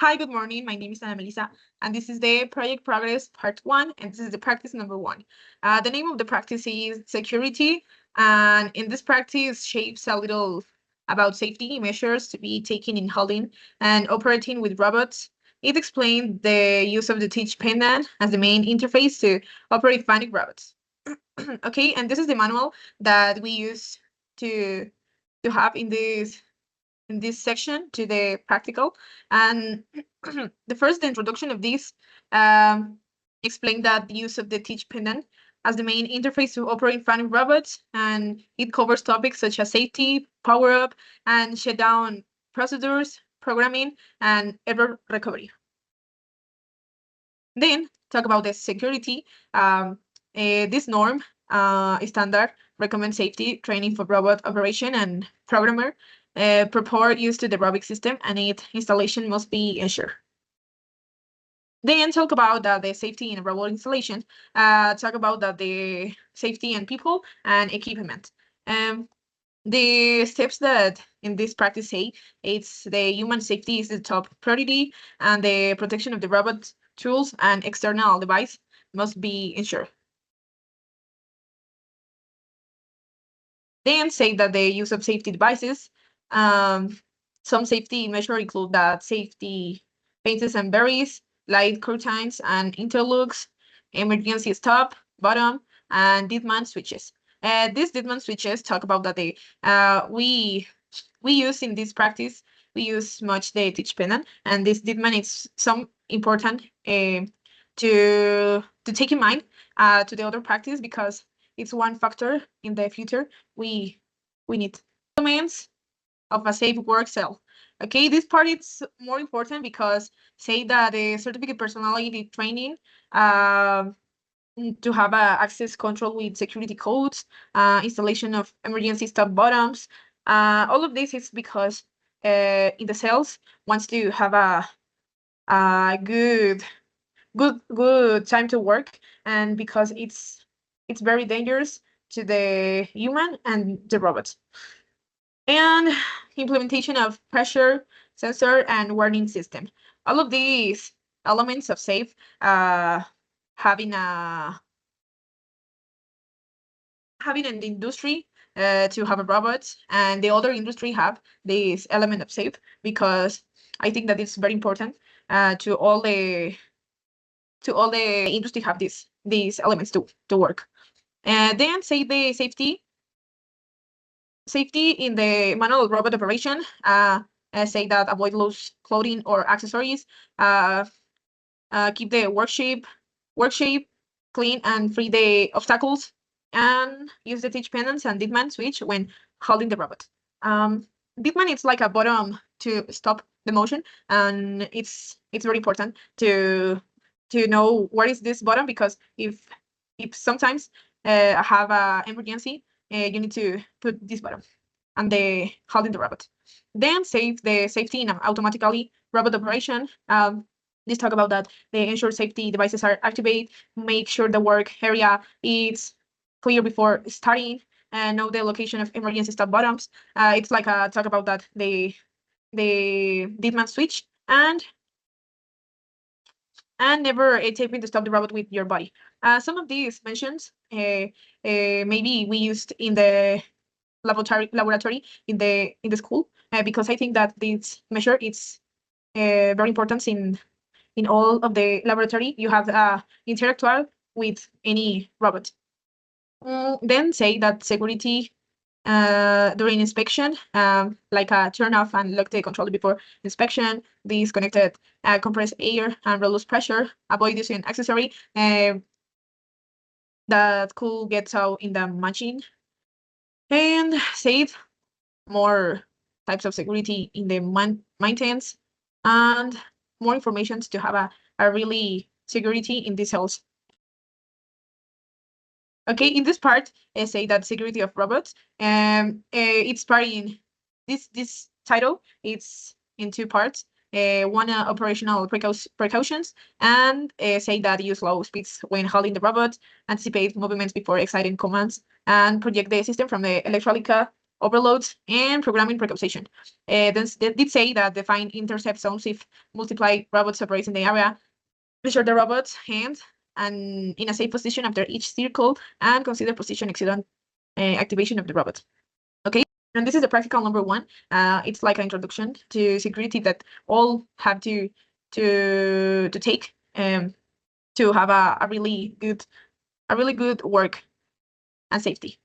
Hi, good morning. My name is Ana Melissa, and this is the Project Progress Part 1, and this is the practice number 1. The name of the practice is Security, and in this practice shapes a little about safety measures to be taken in holding and operating with robots. It explained the use of the teach pendant as the main interface to operate panic robots. Okay, and this is the manual that we use to have in this section to the practical. And the introduction of this um, explained that the use of the teach pendant as the main interface to operate running robots, and it covers topics such as safety, power up, and shutdown procedures, programming, and error recovery. Then talk about the security. This norm standard recommends safety training for robot operation and programmer purport used to the robotic system, and its installation must be ensured. Then talk about the safety in robot installation. Talk about the safety and people and equipment. The steps that in this practice say it's the human safety is the top priority, and the protection of the robot tools and external device must be ensured. Then say that the use of safety devices, um, some safety measures include that safety fences and barriers, light curtains and interlocks, emergency stop, bottom, and deadman switches. These deadman switches talk about that we use in this practice, we use much the teach pendant, and this deadman is some important to take in mind to the other practice, because it's one factor in the future we need. Elements of a safe work cell. Okay, this part is more important because say that the certificate personality training to have access control with security codes, installation of emergency stop buttons. All of this is because in the cells wants to have a good time to work, and because it's very dangerous to the human and the robots. And implementation of pressure sensor and warning system. All of these elements of safe having a having an industry to have a robot, and the other industry have this element of safe, because I think that it's very important to all the industry have these elements to work. And then say the safety in the manual robot operation, say that avoid loose clothing or accessories, uh, keep the work shape clean and free the obstacles, and use the teach pendants and deadman switch when holding the robot. Deadman is like a bottom to stop the motion, and it's very important to know where is this button, because if sometimes have a emergency, you need to put this button and the holding the robot. Then save the safety in an automatically robot operation. Let's talk about that. The ensure safety devices are activated, make sure the work area is clear before starting, and know the location of emergency stop buttons. It's like a talk about that the deadman switch, and never taping to stop the robot with your body. Some of these mentions maybe we used in the laboratory in the school, because I think that this measure is very important in all of the laboratory. You have interactual with any robot. Then say that security during inspection, like turn off and lock the controller before inspection, disconnected compressed air and reduce pressure, avoid using accessory that could get out in the machine, and save more types of security in the maintenance, and more information to have a really security in these cells. Okay, in this part, I say that security of robots. It's part in this title. It's in two parts. One operational precautions, and say that use low speeds when holding the robot, anticipate movements before exciting commands, and project the system from the electronica overloads, and programming precausation. Then they did say that define intercept zones if multiply robots operates in the area, measure the robot's hand and in a safe position after each circle, and consider position accident activation of the robot. Okay, and this is the practical number one. It's like an introduction to security that all have to take to have a really good work and safety.